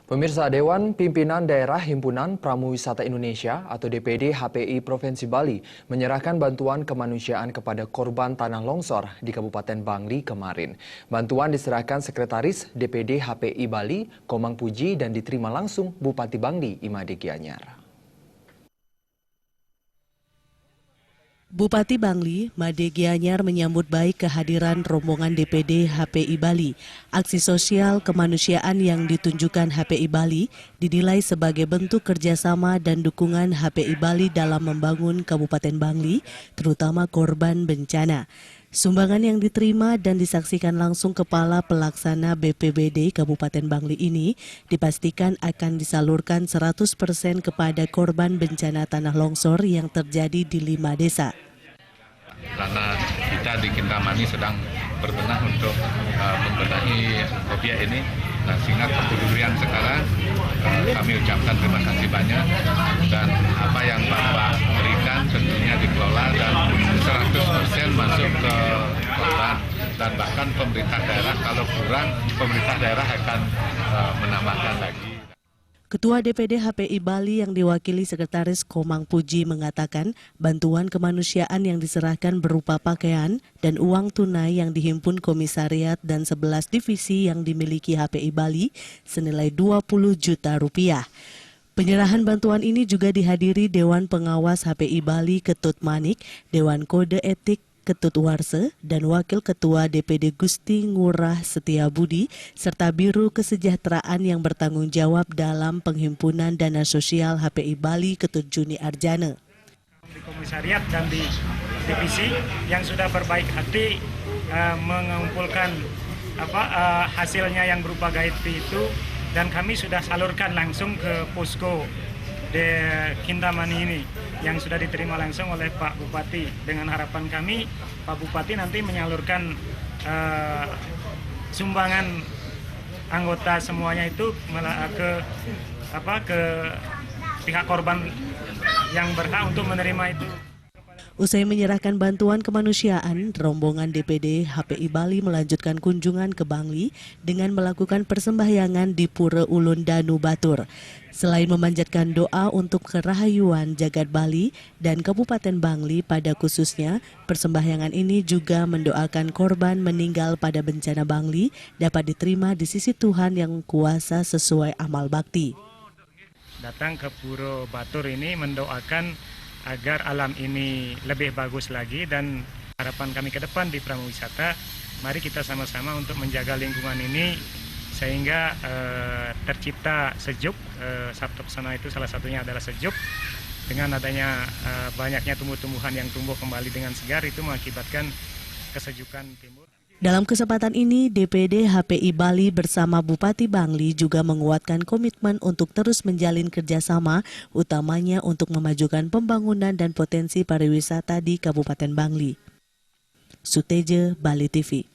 Pemirsa, Dewan Pimpinan Daerah Himpunan Pramuwisata Indonesia atau DPD HPI Provinsi Bali menyerahkan bantuan kemanusiaan kepada korban tanah longsor di Kabupaten Bangli kemarin. Bantuan diserahkan Sekretaris DPD HPI Bali, Komang Puji, dan diterima langsung Bupati Bangli, Imade Gianyar. Bupati Bangli, Made Gianyar menyambut baik kehadiran rombongan DPD HPI Bali. Aksi sosial kemanusiaan yang ditunjukkan HPI Bali dinilai sebagai bentuk kerjasama dan dukungan HPI Bali dalam membangun Kabupaten Bangli, terutama korban bencana. Sumbangan yang diterima dan disaksikan langsung Kepala Pelaksana BPBD Kabupaten Bangli ini dipastikan akan disalurkan 100% kepada korban bencana tanah longsor yang terjadi di 5 desa. Karena kita di Kintamani sedang berbenah untuk membenahi objek ini, sehingga kepedulian sekarang kami ucapkan terima kasih banyak, dan apa yang Bapak berikan tentunya dikelola dan 100% masuk ke korban, dan bahkan pemerintah daerah kalau kurang, pemerintah daerah akan menambahkan lagi. Ketua DPD HPI Bali yang diwakili Sekretaris Komang Puji mengatakan bantuan kemanusiaan yang diserahkan berupa pakaian dan uang tunai yang dihimpun komisariat dan 11 divisi yang dimiliki HPI Bali senilai 20 juta rupiah. Penyerahan bantuan ini juga dihadiri Dewan Pengawas HPI Bali Ketut Manik, Dewan Kode Etik Ketut Warse, dan Wakil Ketua DPD Gusti Ngurah Setiabudi, serta Biro Kesejahteraan yang bertanggung jawab dalam penghimpunan dana sosial HPI Bali Ketut Juni Arjana. Di komisariat dan di divisi yang sudah berbaik hati mengumpulkan hasilnya yang berupa guide fee itu, dan kami sudah salurkan langsung ke posko di Kintamani ini yang sudah diterima langsung oleh Pak Bupati, dengan harapan kami Pak Bupati nanti menyalurkan sumbangan anggota semuanya itu ke pihak korban yang berhak untuk menerima itu. Usai menyerahkan bantuan kemanusiaan, rombongan DPD HPI Bali melanjutkan kunjungan ke Bangli dengan melakukan persembahyangan di Pura Ulun Danu Batur. Selain memanjatkan doa untuk kerahayuan jagat Bali dan Kabupaten Bangli pada khususnya, persembahyangan ini juga mendoakan korban meninggal pada bencana Bangli dapat diterima di sisi Tuhan yang kuasa sesuai amal bakti. Datang ke Pura Batur ini mendoakan agar alam ini lebih bagus lagi, dan harapan kami ke depan di Pramuwisata, mari kita sama-sama untuk menjaga lingkungan ini sehingga tercipta sejuk. Sabtu pesona itu salah satunya adalah sejuk. Dengan adanya banyaknya tumbuh-tumbuhan yang tumbuh kembali dengan segar, itu mengakibatkan kesejukan timbul. Dalam kesempatan ini, DPD HPI Bali bersama Bupati Bangli juga menguatkan komitmen untuk terus menjalin kerjasama, utamanya untuk memajukan pembangunan dan potensi pariwisata di Kabupaten Bangli. Suteja, Bali TV.